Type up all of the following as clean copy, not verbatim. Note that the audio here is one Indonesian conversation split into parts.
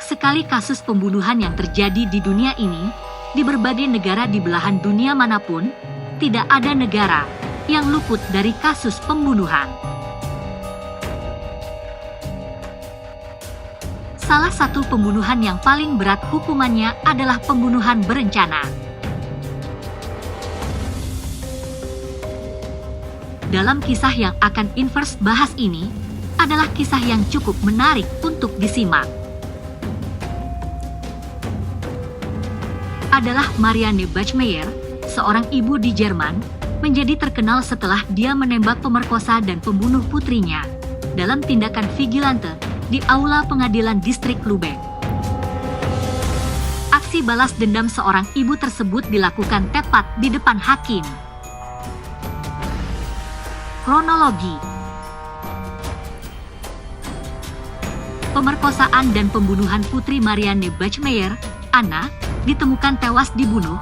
sekali kasus pembunuhan yang terjadi di dunia ini, di berbagai negara di belahan dunia manapun, tidak ada negara yang luput dari kasus pembunuhan. Salah satu pembunuhan yang paling berat hukumannya adalah pembunuhan berencana. Dalam kisah yang akan Inverse bahas ini, adalah kisah yang cukup menarik untuk disimak. Adalah Marianne Bachmeier, seorang ibu di Jerman, menjadi terkenal setelah dia menembak pemerkosa dan pembunuh putrinya dalam tindakan vigilante di aula pengadilan distrik Lübeck. Aksi balas dendam seorang ibu tersebut dilakukan tepat di depan hakim. Kronologi: pemerkosaan dan pembunuhan putri Marianne Bachmeier, Anna, ditemukan tewas dibunuh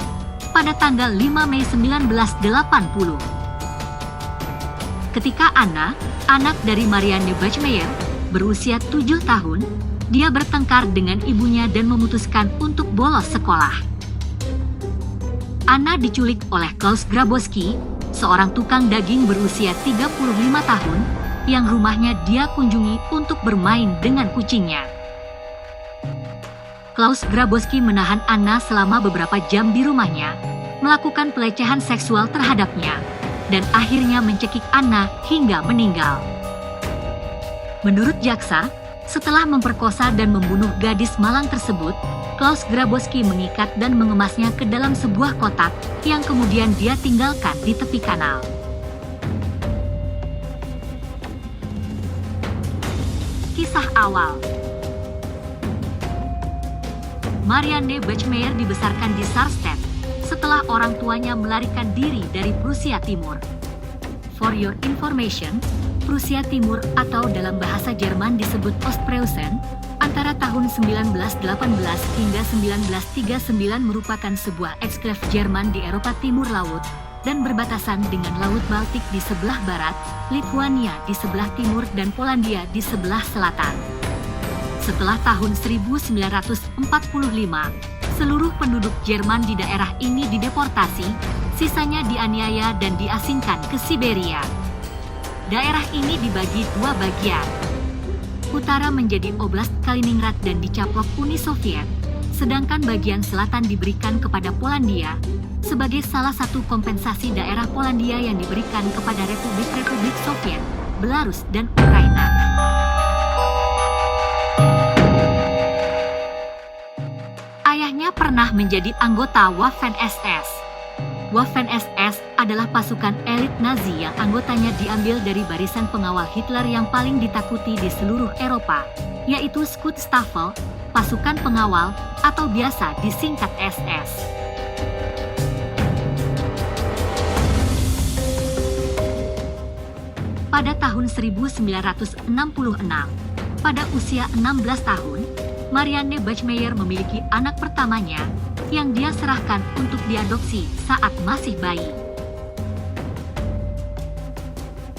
pada tanggal 5 Mei 1980. Ketika Anna, anak dari Marianne Bachmeier, berusia 7 tahun, dia bertengkar dengan ibunya dan memutuskan untuk bolos sekolah. Anna diculik oleh Klaus Grabowski, seorang tukang daging berusia 35 tahun, yang rumahnya dia kunjungi untuk bermain dengan kucingnya. Klaus Grabowski menahan Anna selama beberapa jam di rumahnya, melakukan pelecehan seksual terhadapnya, dan akhirnya mencekik Anna hingga meninggal. Menurut jaksa, setelah memperkosa dan membunuh gadis malang tersebut, Klaus Grabowski mengikat dan mengemasnya ke dalam sebuah kotak yang kemudian dia tinggalkan di tepi kanal. Kisah awal: Marianne Bachmeier dibesarkan di Sarstedt setelah orang tuanya melarikan diri dari Prusia Timur. For your information, Prusia Timur atau dalam bahasa Jerman disebut Ostpreußen, antara tahun 1918 hingga 1939 merupakan sebuah eksklave Jerman di Eropa Timur Laut dan berbatasan dengan Laut Baltik di sebelah barat, Lithuania di sebelah timur dan Polandia di sebelah selatan. Setelah tahun 1945, seluruh penduduk Jerman di daerah ini dideportasi, sisanya dianiaya dan diasingkan ke Siberia. Daerah ini dibagi dua bagian. Utara menjadi Oblast Kaliningrad dan dicaplok Uni Soviet, sedangkan bagian selatan diberikan kepada Polandia, sebagai salah satu kompensasi daerah Polandia yang diberikan kepada Republik-Republik Soviet, Belarus dan Ukraina. Ayahnya pernah menjadi anggota Waffen-SS. Waffen-SS adalah pasukan elit Nazi yang anggotanya diambil dari barisan pengawal Hitler yang paling ditakuti di seluruh Eropa, yaitu Schutzstaffel, pasukan pengawal, atau biasa disingkat SS. Pada tahun 1966, pada usia 16 tahun, Marianne Bachmeier memiliki anak pertamanya yang dia serahkan untuk diadopsi saat masih bayi.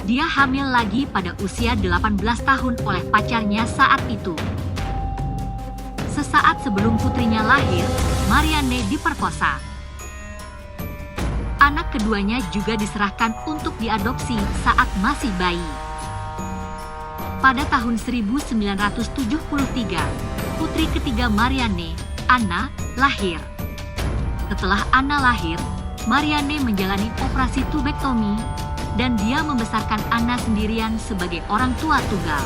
Dia hamil lagi pada usia 18 tahun oleh pacarnya saat itu. Sesaat sebelum putrinya lahir, Marianne diperkosa. Anak keduanya juga diserahkan untuk diadopsi saat masih bayi. Pada tahun 1973, putri ketiga Marianne, Anna, lahir. Setelah Anna lahir, Marianne menjalani operasi tubektomi, dan dia membesarkan Anna sendirian sebagai orang tua tunggal.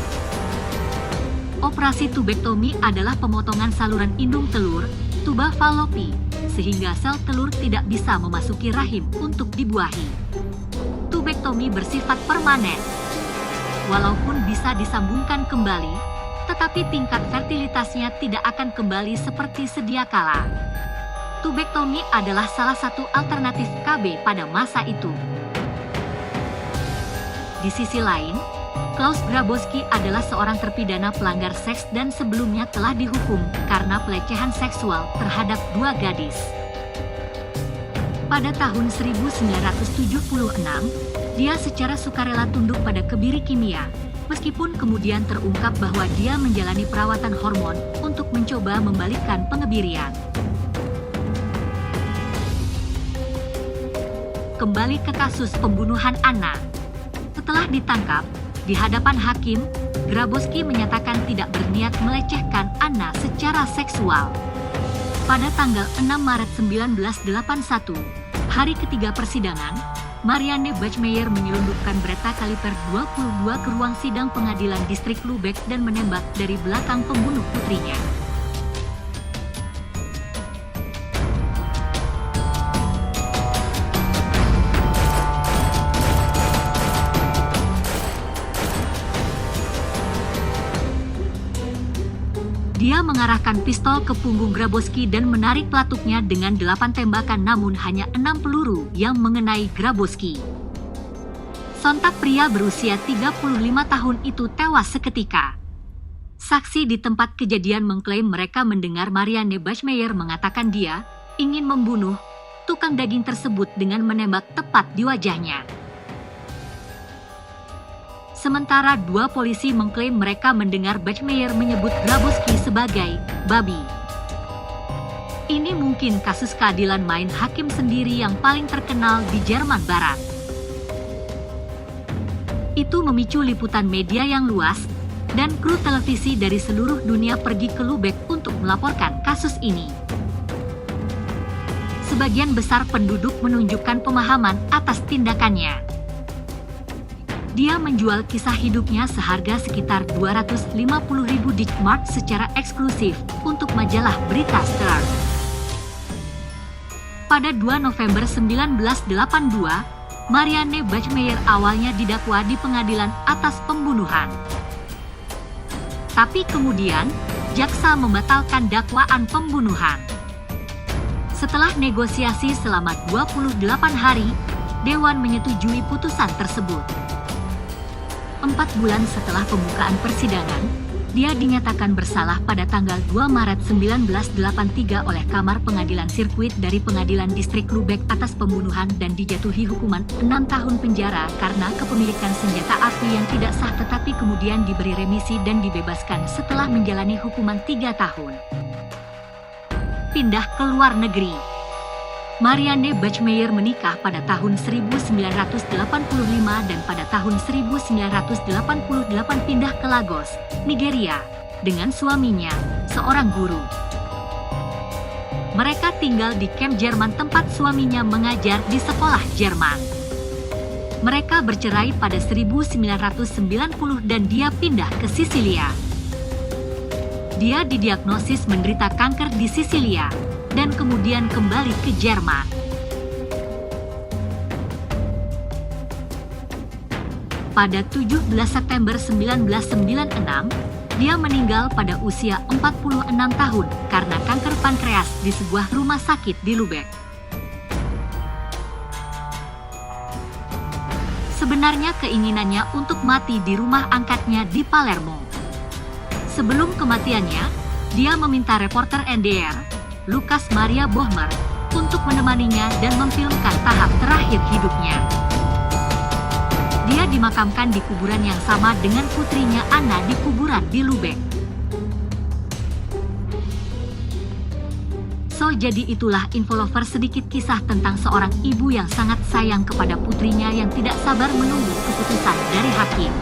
Operasi tubektomi adalah pemotongan saluran indung telur, tuba fallopi, sehingga sel telur tidak bisa memasuki rahim untuk dibuahi. Tubektomi bersifat permanen. Walaupun bisa disambungkan kembali, tetapi tingkat fertilitasnya tidak akan kembali seperti sedia kala. Tubektomi adalah salah satu alternatif KB pada masa itu. Di sisi lain, Klaus Grabowski adalah seorang terpidana pelanggar seks dan sebelumnya telah dihukum karena pelecehan seksual terhadap 2 gadis. Pada tahun 1976, dia secara sukarela tunduk pada kebiri kimia, Meskipun kemudian terungkap bahwa dia menjalani perawatan hormon untuk mencoba membalikkan pengebirian. Kembali ke kasus pembunuhan Anna. Setelah ditangkap, di hadapan hakim, Grabowski menyatakan tidak berniat melecehkan Anna secara seksual. Pada tanggal 6 Maret 1981, hari ketiga persidangan, Marianne Bachmeier menyelundupkan bereta kaliber 22 ke ruang sidang pengadilan distrik Lübeck dan menembak dari belakang pembunuh putrinya. Dia mengarahkan pistol ke punggung Grabowski dan menarik pelatuknya dengan 8 tembakan, namun hanya 6 peluru yang mengenai Grabowski. Sontak pria berusia 35 tahun itu tewas seketika. Saksi di tempat kejadian mengklaim mereka mendengar Marianne Bachmeier mengatakan dia ingin membunuh tukang daging tersebut dengan menembak tepat di wajahnya. Sementara 2 polisi mengklaim mereka mendengar Bachmeier menyebut Grabowski sebagai babi. Ini mungkin kasus keadilan main hakim sendiri yang paling terkenal di Jerman Barat. Itu memicu liputan media yang luas, dan kru televisi dari seluruh dunia pergi ke Lübeck untuk melaporkan kasus ini. Sebagian besar penduduk menunjukkan pemahaman atas tindakannya. Dia menjual kisah hidupnya seharga sekitar 250.000 Deutschmark secara eksklusif untuk majalah berita Stern. Pada 2 November 1982, Marianne Bachmeier awalnya didakwa di pengadilan atas pembunuhan. Tapi kemudian, jaksa membatalkan dakwaan pembunuhan. Setelah negosiasi selama 28 hari, Dewan menyetujui putusan tersebut. 4 bulan setelah pembukaan persidangan, dia dinyatakan bersalah pada tanggal 2 Maret 1983 oleh Kamar Pengadilan Sirkuit dari Pengadilan Distrik Lübeck atas pembunuhan dan dijatuhi hukuman 6 tahun penjara karena kepemilikan senjata api yang tidak sah, tetapi kemudian diberi remisi dan dibebaskan setelah menjalani hukuman 3 tahun. Pindah ke luar negeri. Marianne Bachmeier menikah pada tahun 1985 dan pada tahun 1988 pindah ke Lagos, Nigeria, dengan suaminya, seorang guru. Mereka tinggal di kamp Jerman tempat suaminya mengajar di sekolah Jerman. Mereka bercerai pada 1990 dan dia pindah ke Sisilia. Dia didiagnosis menderita kanker di Sisilia dan kemudian kembali ke Jerman. Pada 17 September 1996, dia meninggal pada usia 46 tahun karena kanker pankreas di sebuah rumah sakit di Lübeck. Sebenarnya keinginannya untuk mati di rumah angkatnya di Palermo. Sebelum kematiannya, dia meminta reporter NDR, Lukas Maria Bohmer, untuk menemaninya dan memfilmkan tahap terakhir hidupnya. Dia dimakamkan di kuburan yang sama dengan putrinya Anna di kuburan di Lübeck. So, jadi itulah Infolovers, sedikit kisah tentang seorang ibu yang sangat sayang kepada putrinya yang tidak sabar menunggu keputusan dari hakim.